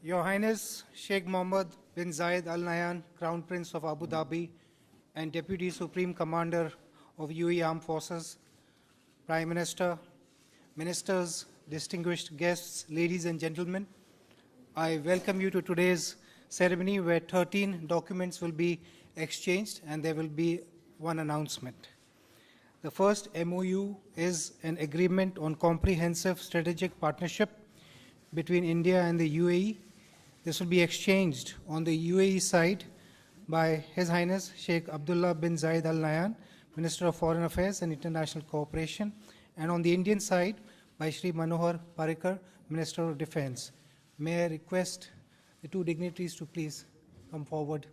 Your Highness Sheikh Mohammed bin Zayed Al Nahyan, Crown Prince of Abu Dhabi and Deputy Supreme Commander of UAE Armed Forces, Prime Minister, Ministers, distinguished guests, ladies and gentlemen, I welcome you to today's ceremony where 13 documents will be exchanged and there will be one announcement. The first MOU is an agreement on comprehensive strategic partnership between India and the UAE. This will be exchanged on the UAE side by His Highness Sheikh Abdullah bin Zayed Al Nahyan, Minister of Foreign Affairs and International Cooperation, and on the Indian side by Shri Manohar Parrikar, Minister of Defense. May I request the two dignitaries to please come forward.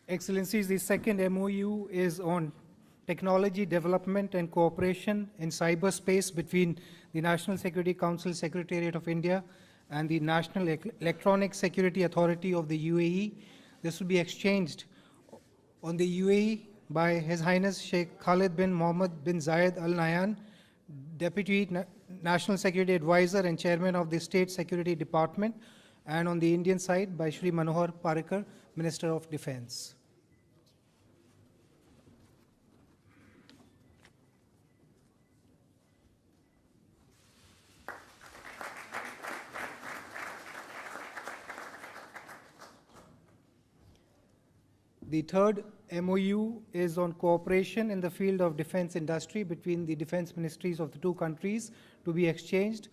Excellencies, the second MOU is on technology development and cooperation in cyberspace between the National Security Council Secretariat of India and the National Electronic Security Authority of the UAE. This will be exchanged on the UAE by His Highness Sheikh Khalid bin Mohammed bin Zayed Al Nahyan, Deputy National Security Advisor and Chairman of the State Security Department, and on the Indian side by Shri Manohar Parrikar, Minister of Defense. The third MOU is on cooperation in the field of defense industry between the defense ministries of the two countries, to be exchanged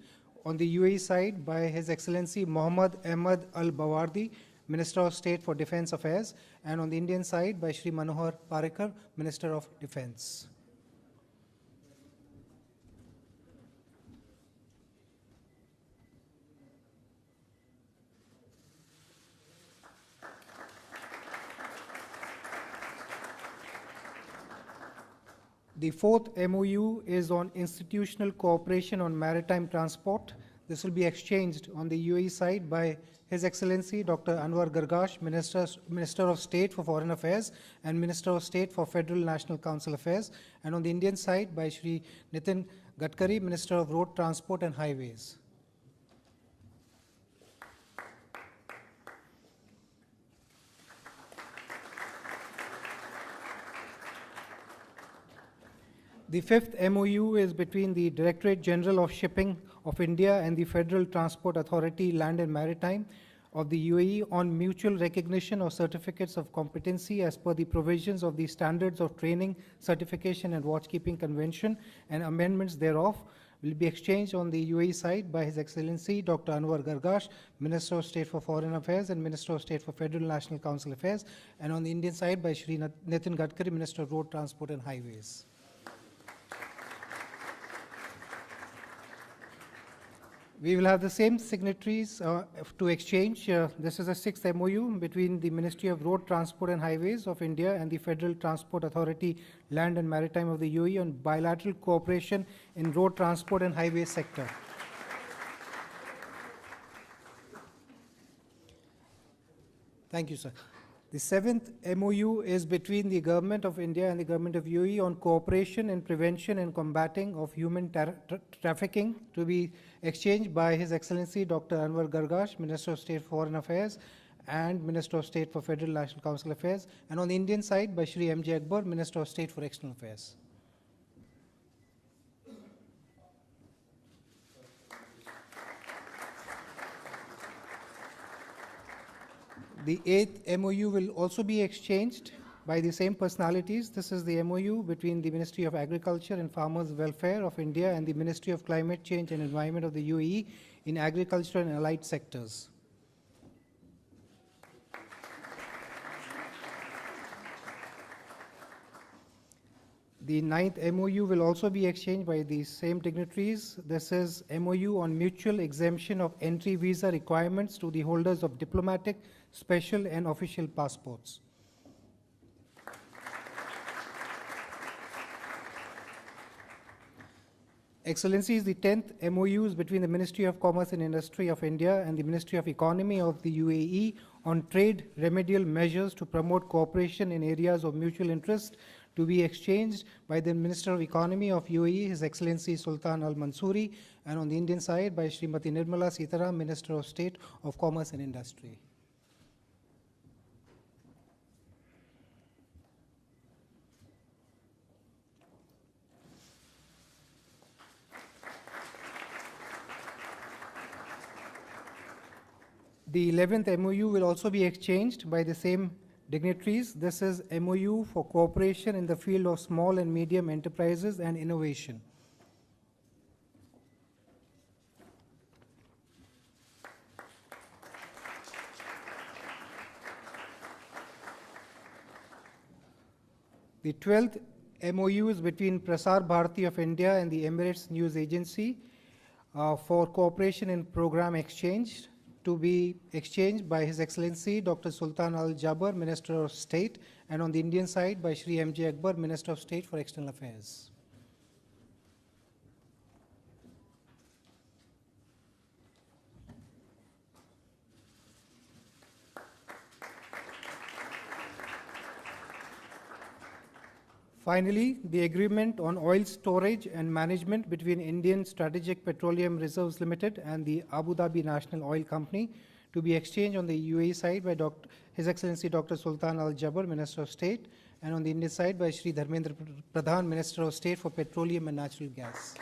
on the UAE side by His Excellency Mohammed Ahmed Al Bawardi, Minister of State for Defense Affairs, and on the Indian side by Shri Manohar Parrikar, Minister of Defense. The fourth MOU is on institutional cooperation on maritime transport. This will be exchanged on the UAE side by His Excellency Dr. Anwar Gargash, Minister of State for Foreign Affairs and Minister of State for Federal National Council Affairs, and on the Indian side by Shri Nitin Gadkari, Minister of Road Transport and Highways. The fifth MOU is between the Directorate General of Shipping of India and the Federal Transport Authority, Land and Maritime of the UAE on mutual recognition of certificates of competency as per the provisions of the Standards of Training, Certification and Watchkeeping Convention and amendments thereof, will be exchanged on the UAE side by His Excellency Dr. Anwar Gargash, Minister of State for Foreign Affairs and Minister of State for Federal National Council Affairs, and on the Indian side by Shri Nitin Gadkari, Minister of Road Transport and Highways. We will have the same signatories to exchange. This is a sixth MOU between the Ministry of Road Transport and Highways of India and the Federal Transport Authority, Land and Maritime of the UAE on bilateral cooperation in road transport and highway sector. Thank you, sir. The seventh MOU is between the Government of India and the Government of UAE on cooperation in prevention and combating of human trafficking, to be exchanged by His Excellency Dr. Anwar Gargash, Minister of State for Foreign Affairs and Minister of State for Federal National Council Affairs, and on the Indian side by Shri M.J. Akbar, Minister of State for External Affairs. The eighth MOU will also be exchanged by the same personalities. This is the MOU between the Ministry of Agriculture and Farmers' Welfare of India and the Ministry of Climate Change and Environment of the UAE in agriculture and allied sectors. The ninth MOU will also be exchanged by the same dignitaries. This is MOU on mutual exemption of entry visa requirements to the holders of diplomatic, special and official passports. Excellencies, the 10th MOU is between the Ministry of Commerce and Industry of India and the Ministry of Economy of the UAE on trade remedial measures to promote cooperation in areas of mutual interest, to be exchanged by the Minister of Economy of UAE, His Excellency Sultan Al Mansouri, and on the Indian side by Srimati Nirmala Sitaram, Minister of State of Commerce and Industry. The 11th MOU will also be exchanged by the same dignitaries. This is MOU for cooperation in the field of small and medium enterprises and innovation. The 12th MOU is between Prasar Bharati of India and the Emirates News Agency for cooperation in program exchange, to be exchanged by His Excellency Dr. Sultan Al Jaber, Minister of State, and on the Indian side by Shri M.J. Akbar, Minister of State for External Affairs. Finally, the agreement on oil storage and management between Indian Strategic Petroleum Reserves Limited and the Abu Dhabi National Oil Company, to be exchanged on the UAE side by His Excellency Dr. Sultan Al Jaber, Minister of State, and on the Indian side by Shri Dharmendra Pradhan, Minister of State for Petroleum and Natural Gas.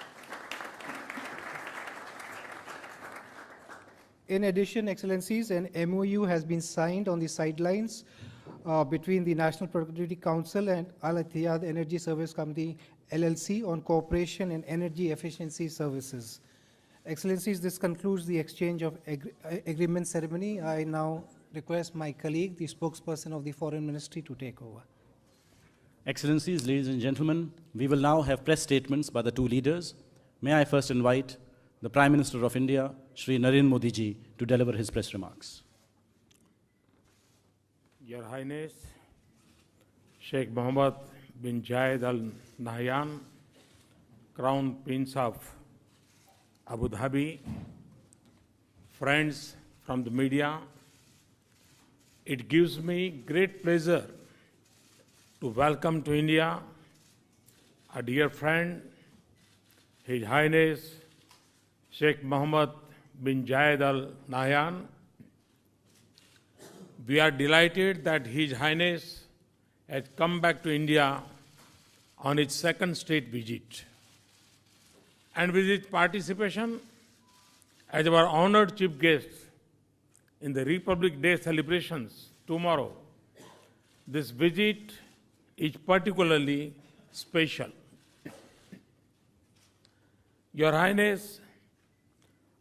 In addition, Excellencies, an MOU has been signed on the sidelines between the National Productivity Council and Al Ittihad Energy Service Company LLC on cooperation in energy efficiency services. Excellencies, this concludes the exchange of agreement ceremony. I now request my colleague, the spokesperson of the Foreign Ministry, to take over. Excellencies, ladies and gentlemen, we will now have press statements by the two leaders. May I first invite the Prime Minister of India, Shri Narendra Modi ji, to deliver his press remarks. Your Highness, Sheikh Mohammed bin Zayed Al Nahyan, Crown Prince of Abu Dhabi, friends from the media, it gives me great pleasure to welcome to India a dear friend, His Highness Sheikh Mohammed bin Zayed Al Nahyan. We are delighted that His Highness has come back to India on his second state visit. And with his participation as our honored chief guest in the Republic Day celebrations tomorrow, this visit is particularly special. Your Highness,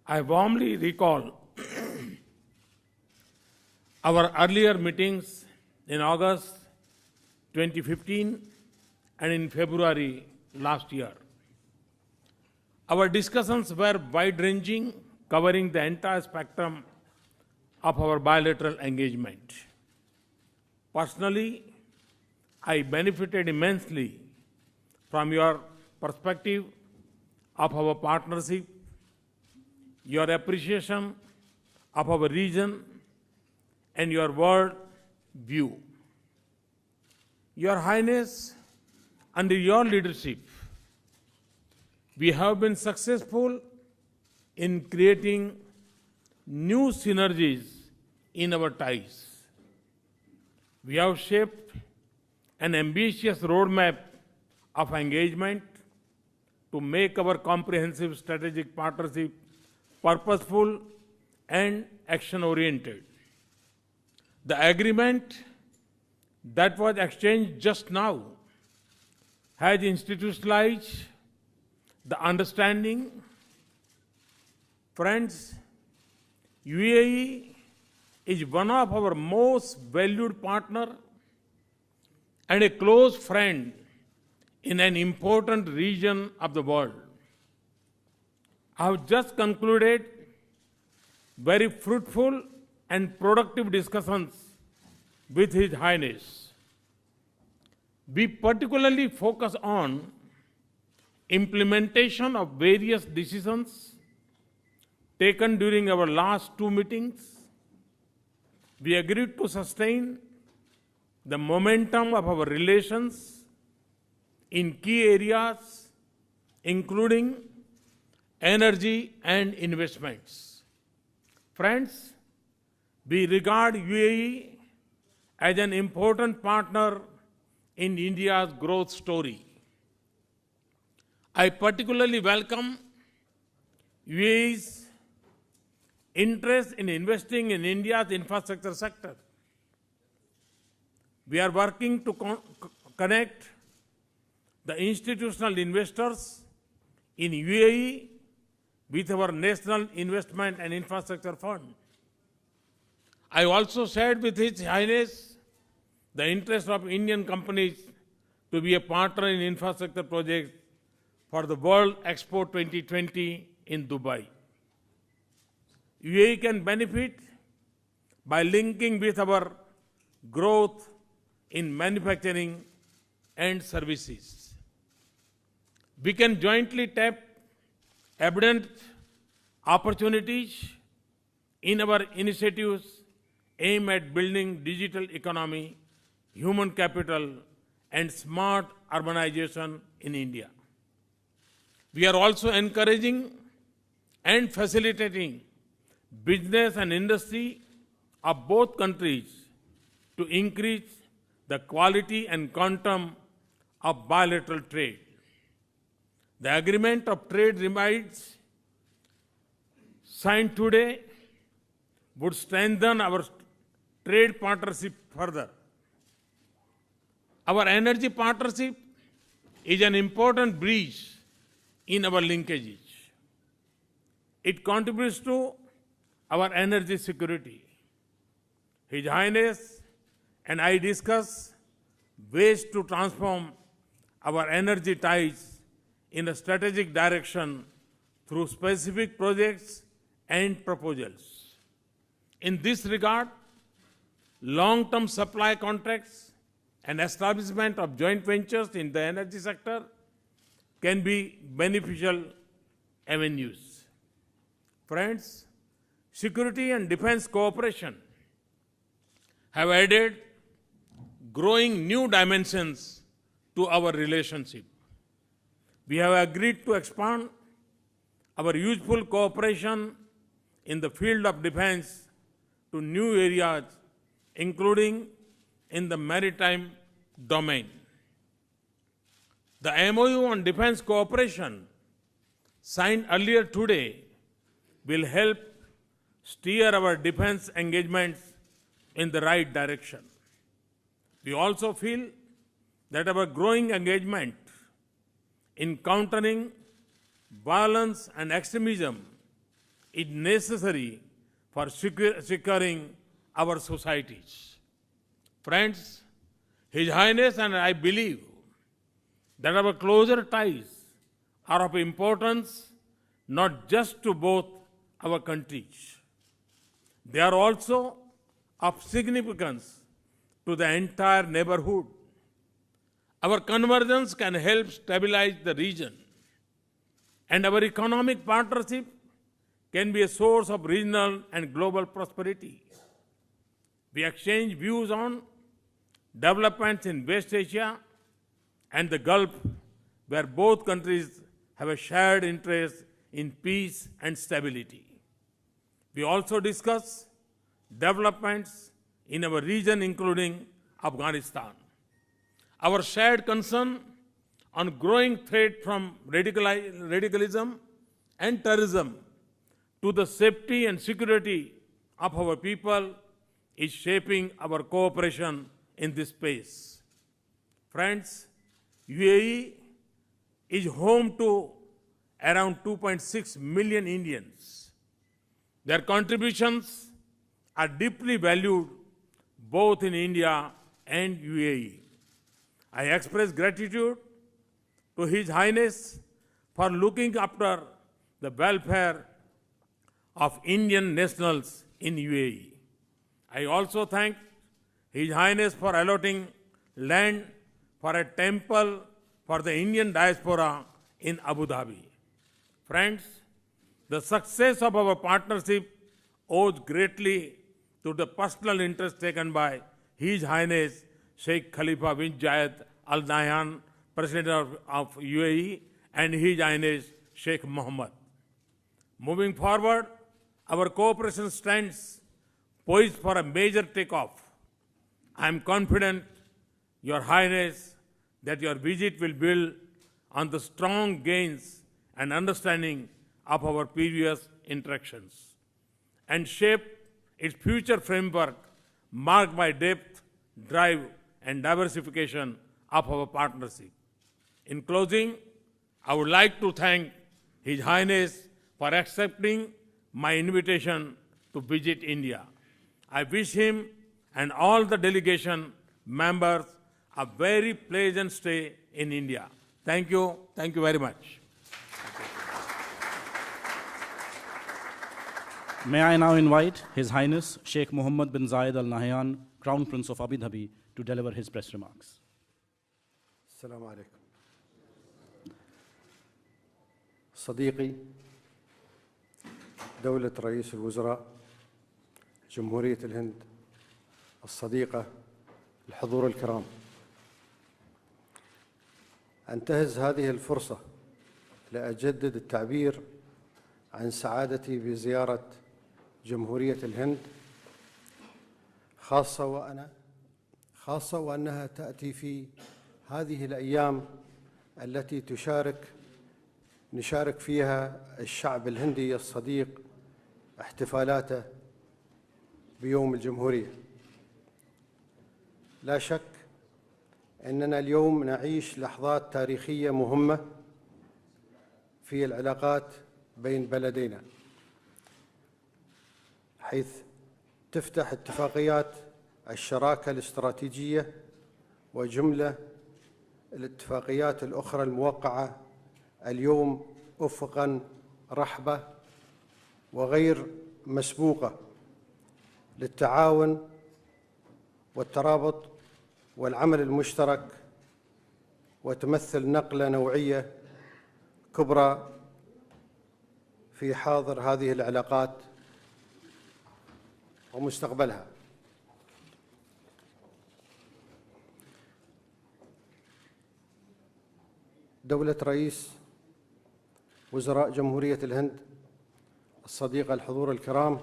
I warmly recall our earlier meetings in August 2015 and in February last year. Our discussions were wide-ranging, covering the entire spectrum of our bilateral engagement. Personally, I benefited immensely from your perspective of our partnership, your appreciation of our region, and your world view. Your Highness, under your leadership, we have been successful in creating new synergies in our ties. We have shaped an ambitious roadmap of engagement to make our comprehensive strategic partnership purposeful and action-oriented. The agreement that was exchanged just now has institutionalized the understanding. Friends, UAE is one of our most valued partners and a close friend in an important region of the world. I have just concluded very fruitful and productive discussions with His Highness. We particularly focus on implementation of various decisions taken during our last two meetings, we agreed to sustain the momentum of our relations in key areas, including energy and investments. Friends, we regard UAE as an important partner in India's growth story. I particularly welcome UAE's interest in investing in India's infrastructure sector. We are working to connect the institutional investors in UAE with our National Investment and Infrastructure Fund. I also shared with His Highness the interest of Indian companies to be a partner in infrastructure projects for the World Expo 2020 in Dubai. UAE can benefit by linking with our growth in manufacturing and services. We can jointly tap abundant opportunities in our initiatives aimed at building digital economy, human capital, and smart urbanization in India. We are also encouraging and facilitating business and industry of both countries to increase the quality and quantum of bilateral trade. The agreement of trade remains signed today would strengthen our trade partnership further. Our energy partnership is an important bridge in our linkages. It contributes to our energy security. His Highness and I discuss ways to transform our energy ties in a strategic direction through specific projects and proposals. In this regard, long-term supply contracts and establishment of joint ventures in the energy sector can be beneficial avenues. Friends, security and defense cooperation have added growing new dimensions to our relationship. We have agreed to expand our useful cooperation in the field of defense to new areas, including in the maritime domain. The MOU on defense cooperation signed earlier today will help steer our defense engagements in the right direction. We also feel that our growing engagement in countering violence and extremism is necessary for securing our societies. Friends, His Highness and I believe that our closer ties are of importance not just to both our countries. They are also of significance to the entire neighborhood. Our convergence can help stabilize the region, and our economic partnership can be a source of regional and global prosperity. We exchange views on developments in West Asia and the Gulf, where both countries have a shared interest in peace and stability. We also discuss developments in our region, including Afghanistan. Our shared concern on growing threat from radicalism and terrorism to the safety and security of our people is shaping our cooperation in this space. Friends, UAE is home to around 2.6 million Indians. Their contributions are deeply valued both in India and UAE. I express gratitude to His Highness for looking after the welfare of Indian nationals in UAE. I also thank His Highness for allotting land for a temple for the Indian diaspora in Abu Dhabi. Friends, the success of our partnership owes greatly to the personal interest taken by His Highness Sheikh Khalifa bin Zayed Al Nahyan, President of UAE, and His Highness Sheikh Mohammed. Moving forward, our cooperation stands poised for a major takeoff. I am confident, Your Highness, that your visit will build on the strong gains and understanding of our previous interactions and shape its future framework marked by depth, drive, and diversification of our partnership. In closing, I would like to thank His Highness for accepting my invitation to visit India. I wish him and all the delegation members a very pleasant stay in India. Thank you. Thank you very much. May I now invite His Highness Sheikh Mohammed bin Zayed Al Nahyan, Crown Prince of Abu Dhabi, to deliver his press remarks. السلام عليكم. صديقي دولة رئيس الوزراء جمهورية الهند الصديقة، الحضور الكرام، أنتهز هذه الفرصة لأجدد التعبير عن سعادتي بزيارة جمهورية الهند، خاصة وأنها تأتي في هذه الأيام التي نشارك فيها الشعب الهندي الصديق احتفالاته بيوم الجمهورية. لا شك أننا اليوم نعيش لحظات تاريخية مهمة في العلاقات بين بلدينا، حيث تفتح اتفاقيات الشراكة الاستراتيجية وجملة الاتفاقيات الأخرى الموقعة اليوم أفقاً رحبة وغير مسبوقة للتعاون والترابط والعمل المشترك، وتمثل نقلة نوعية كبرى في حاضر هذه العلاقات ومستقبلها. دولة رئيس وزراء جمهورية الهند الصديقة، الحضور الكرام،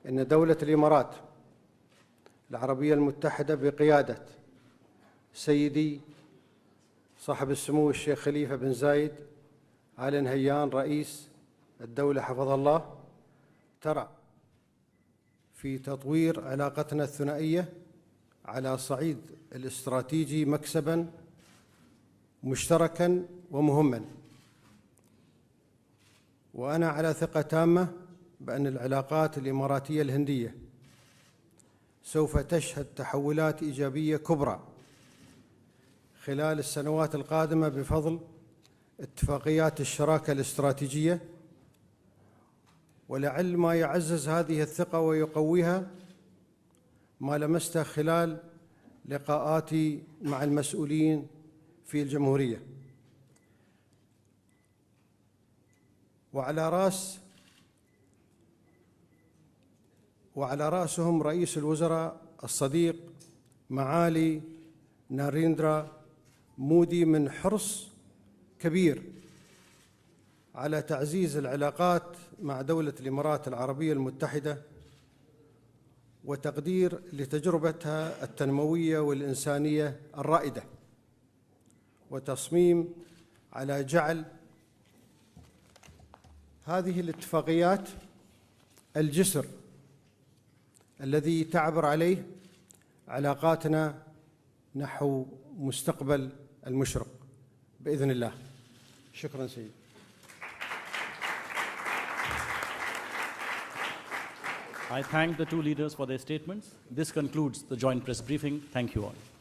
إن دولة الإمارات العربية المتحدة بقيادة سيدي صاحب السمو الشيخ خليفة بن زايد آل نهيان رئيس الدولة حفظه الله، ترى في تطوير علاقتنا الثنائية على صعيد الاستراتيجي مكسباً مشتركاً ومهماً. وأنا على ثقة تامة بأن العلاقات الإماراتية الهندية سوف تشهد تحولات إيجابية كبرى خلال السنوات القادمة بفضل اتفاقيات الشراكة الاستراتيجية، ولعل ما يعزز هذه الثقة ويقويها ما لمسته خلال لقاءاتي مع المسؤولين في الجمهورية، وعلى رأسهم رئيس الوزراء الصديق معالي ناريندرا مودي، من حرص كبير على تعزيز العلاقات مع دولة الإمارات العربية المتحدة وتقدير لتجربتها التنموية والإنسانية الرائدة، وتصميم على جعل هذه الاتفاقيات الجسر الذي تعبر عليه علاقاتنا نحو مستقبل المشرق بإذن الله. شكراً سيدي. I thank the two leaders for their statements. This concludes the joint press briefing. Thank you all.